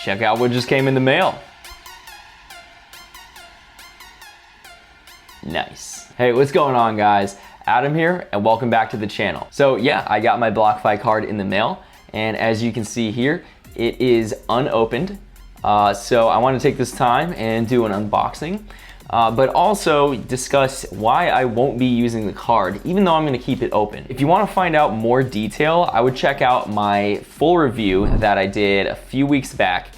check out what just came in the mail. Nice. Hey, what's going on, guys? Adam here, and welcome back to the channel. So yeah, I got my BlockFi card in the mail, and as you can see here, it is unopened. So I want to take this time and do an unboxing, but also discuss why I won't be using the card, even though I'm going to keep it open. If you want to find out more detail, I would check out my full review that I did a few weeks back.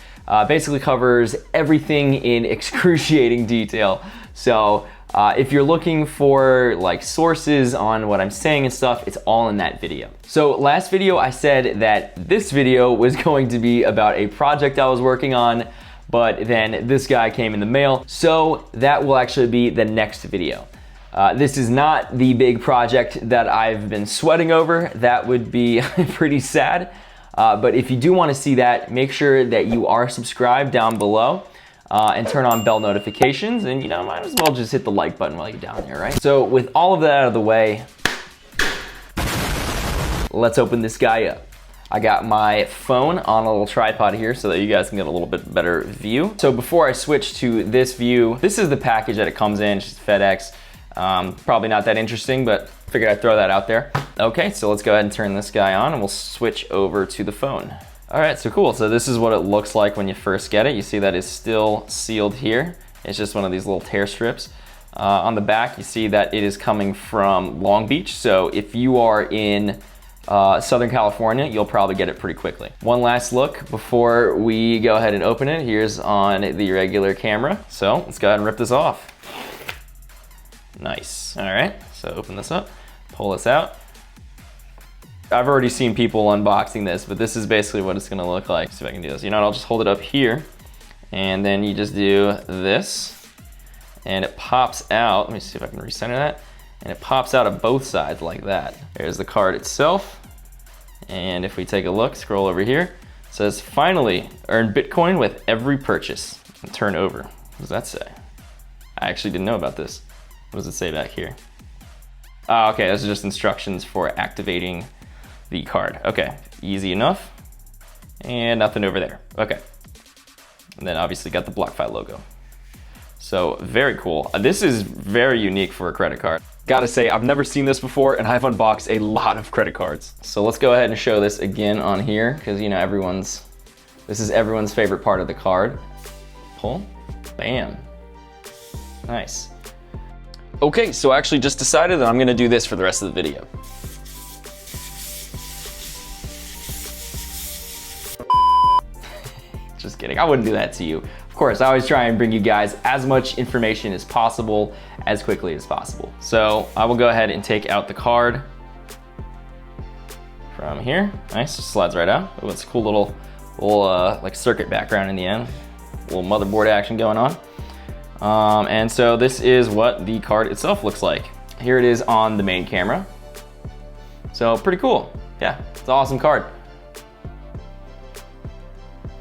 Basically covers everything in excruciating detail. So if you're looking for like sources on what I'm saying and stuff, it's all in that video. So last video I said that this video was going to be about a project I was working on, but then this guy came in the mail. So that will actually be the next video. This is not the big project that I've been sweating over. That would be pretty sad. But if you do want to see that, make sure that you are subscribed down below. And turn on bell notifications, and you know, might as well just hit the like button while you're down here, right? So with all of that out of the way, let's open this guy up. I got my phone on a little tripod here so that you guys can get a little bit better view. So before I switch to this view, this is the package that it comes in, just FedEx. Probably not that interesting, but figured I'd throw that out there. Okay, so let's go ahead and turn this guy on and we'll switch over to the phone. All right, so cool. So this is what it looks like when you first get it. You see that it's still sealed here. It's just one of these little tear strips. On the back, you see that it is coming from Long Beach. So if you are in Southern California, you'll probably get it pretty quickly. One last look before we go ahead and open it. Here's on the regular camera. So let's go ahead and rip this off. Nice. All right, so open this up, pull this out. I've already seen people unboxing this, but this is basically what it's gonna look like. See if I can do this. You know what, I'll just hold it up here, and then you just do this, and it pops out. Let me see if I can recenter that. And it pops out of both sides like that. There's the card itself. And if we take a look, scroll over here, it says, finally, earn Bitcoin with every purchase. And turn over. What does that say? I actually didn't know about this. What does it say back here? Oh, okay, those are just instructions for activating the card. Okay, easy enough. And nothing over there. Okay. And then obviously got the BlockFi logo. So very cool. This is very unique for a credit card. Gotta say, I've never seen this before, and I've unboxed a lot of credit cards. So let's go ahead and show this again on here, because you know, this is everyone's favorite part of the card. Pull, bam. Nice. Okay, so I actually just decided that I'm gonna do this for the rest of the video. Just kidding, I wouldn't do that to you. Of course, I always try and bring you guys as much information as possible, as quickly as possible. So I will go ahead and take out the card from here. Nice, just slides right out. Oh, it's a cool little like circuit background in the end. A little motherboard action going on. And so this is what the card itself looks like. Here it is on the main camera. So pretty cool. Yeah, it's an awesome card.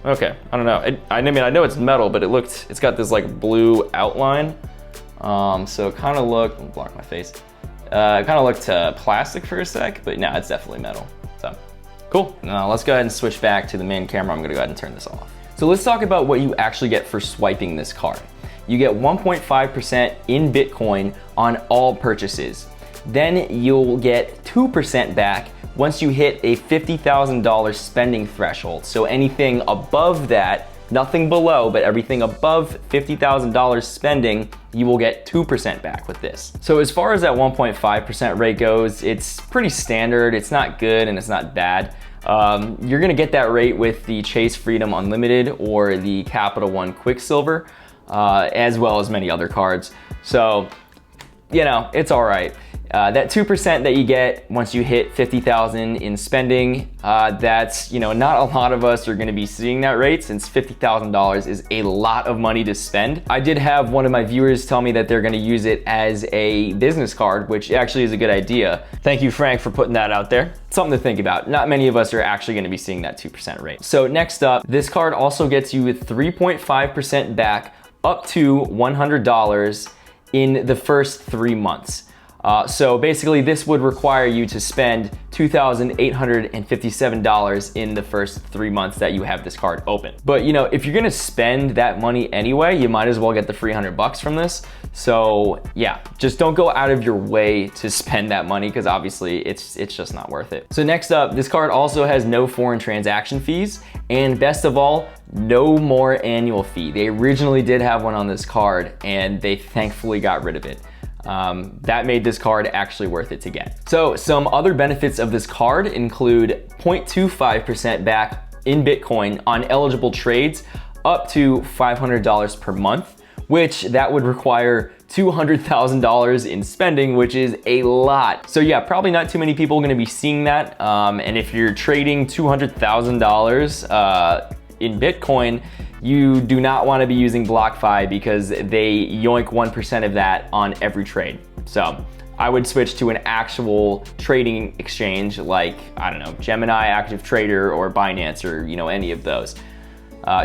Okay, I don't know. I mean, I know it's metal, but it's got this like blue outline. So it kind of looked, let me block my face. It kind of looked plastic for a sec, but no, it's definitely metal. So cool. Now let's go ahead and switch back to the main camera. I'm gonna go ahead and turn this off. So let's talk about what you actually get for swiping this card. You get 1.5% in Bitcoin on all purchases. Then you'll get 2% back once you hit a $50,000 spending threshold. So anything above that, nothing below, but everything above $50,000 spending, you will get 2% back with this. So as far as that 1.5% rate goes, it's pretty standard. It's not good and it's not bad. You're gonna get that rate with the Chase Freedom Unlimited or the Capital One Quicksilver, as well as many other cards. So, you know, it's all right. That 2% that you get once you hit 50,000 in spending, that's, you know, not a lot of us are gonna be seeing that rate, since $50,000 is a lot of money to spend. I did have one of my viewers tell me that they're gonna use it as a business card, which actually is a good idea. Thank you, Frank, for putting that out there. Something to think about. Not many of us are actually gonna be seeing that 2% rate. So next up, this card also gets you 3.5% back up to $100 in the first 3 months. So basically this would require you to spend $2,857 in the first 3 months that you have this card open. But you know, if you're gonna spend that money anyway, you might as well get the free $100 from this. So yeah, just don't go out of your way to spend that money because obviously it's just not worth it. So next up, this card also has no foreign transaction fees, and best of all, no more annual fee. They originally did have one on this card and they thankfully got rid of it. That made this card actually worth it to get. So some other benefits of this card include 0.25% back in Bitcoin on eligible trades up to $500 per month, which that would require $200,000 in spending, which is a lot. So yeah, probably not too many people are gonna be seeing that. And if you're trading $200,000 in Bitcoin, you do not want to be using BlockFi because they yoink 1% of that on every trade. So I would switch to an actual trading exchange like, I don't know, Gemini Active Trader or Binance or, you know, any of those.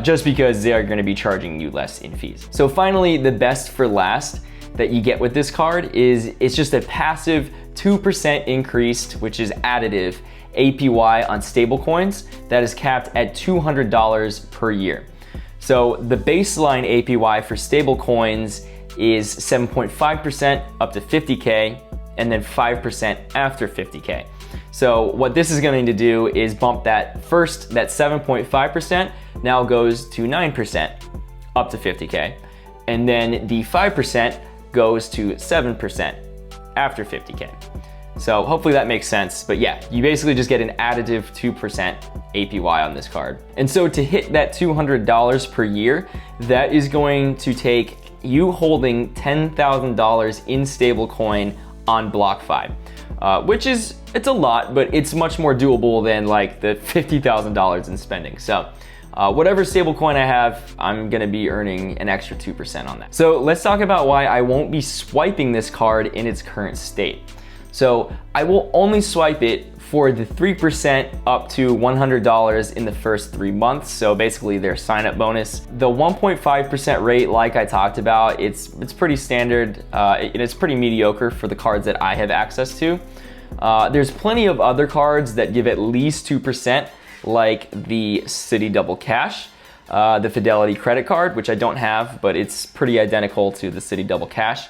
Just because they are going to be charging you less in fees. So finally, the best for last that you get with this card is it's just a passive 2% increased, which is additive, APY on stablecoins that is capped at $200 per year. So the baseline APY for stablecoins is 7.5% up to 50K and then 5% after 50K. So what this is going to do is bump that 7.5% now goes to 9% up to 50K. And then the 5% goes to 7% after 50K. So hopefully that makes sense. But yeah, you basically just get an additive 2% APY on this card. And so to hit that $200 per year, that is going to take you holding $10,000 in stablecoin on BlockFi, which is, it's a lot, but it's much more doable than like the $50,000 in spending. So whatever stablecoin I have, I'm gonna be earning an extra 2% on that. So let's talk about why I won't be swiping this card in its current state. So I will only swipe it for the 3% up to $100 in the first 3 months. So basically their sign up bonus. The 1.5% rate, like I talked about, it's pretty standard. It's pretty mediocre for the cards that I have access to. There's plenty of other cards that give at least 2%, like the Citi Double Cash, the Fidelity Credit Card, which I don't have, but it's pretty identical to the Citi Double Cash.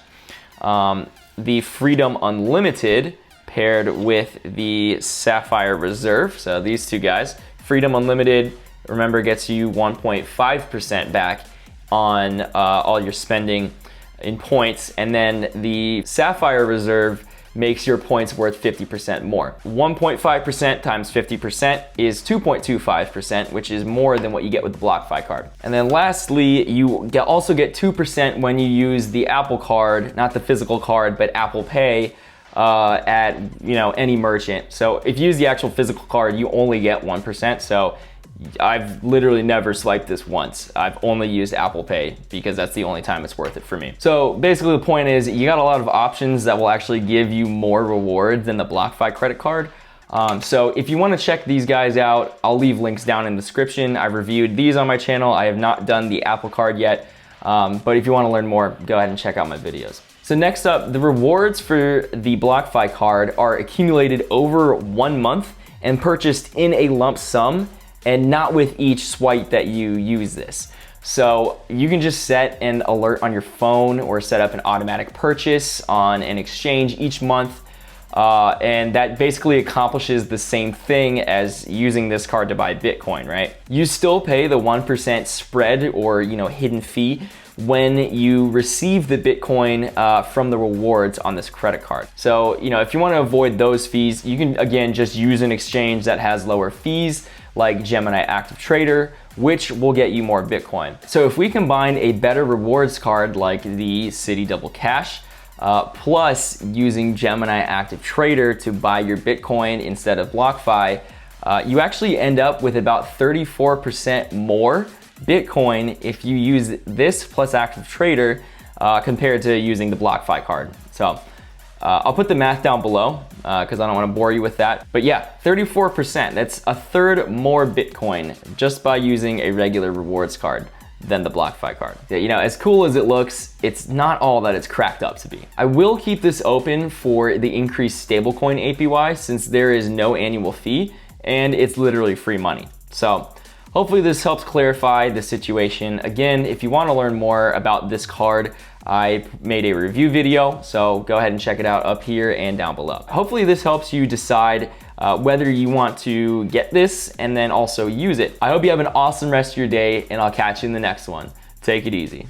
The Freedom Unlimited paired with the Sapphire Reserve. So these two guys, Freedom Unlimited, remember, gets you 1.5% back on all your spending in points. And then the Sapphire Reserve makes your points worth 50% more. 1.5% times 50% is 2.25%, which is more than what you get with the BlockFi card. And then lastly, you also get 2% when you use the Apple card, not the physical card, but Apple Pay at, you know, any merchant. So if you use the actual physical card, you only get 1%. So I've literally never swiped this once. I've only used Apple Pay because that's the only time it's worth it for me. So basically the point is you got a lot of options that will actually give you more rewards than the BlockFi credit card. So if you want to check these guys out, I'll leave links down in the description. I've reviewed these on my channel. I have not done the Apple card yet. But if you want to learn more, go ahead and check out my videos. So next up, the rewards for the BlockFi card are accumulated over 1 month and purchased in a lump sum, and not with each swipe that you use this. So you can just set an alert on your phone or set up an automatic purchase on an exchange each month. And that basically accomplishes the same thing as using this card to buy Bitcoin, right? You still pay the 1% spread or, you know, hidden fee when you receive the Bitcoin from the rewards on this credit card. So, you know, if you want to avoid those fees, you can, again, just use an exchange that has lower fees like Gemini Active Trader, which will get you more Bitcoin. So if we combine a better rewards card like the Citi Double Cash, plus using Gemini Active Trader to buy your Bitcoin instead of BlockFi, you actually end up with about 34% more Bitcoin if you use this plus Active Trader compared to using the BlockFi card. So I'll put the math down below because I don't want to bore you with that. But yeah, 34%, that's a third more Bitcoin just by using a regular rewards card. than the BlockFi card. You know, as cool as it looks, it's not all that it's cracked up to be. I will keep this open for the increased stablecoin APY since there is no annual fee and it's literally free money. So hopefully this helps clarify the situation. Again, if you want to learn more about this card, I made a review video, so go ahead and check it out up here and down below. Hopefully this helps you decide whether you want to get this and then also use it. I hope you have an awesome rest of your day, and I'll catch you in the next one. Take it easy.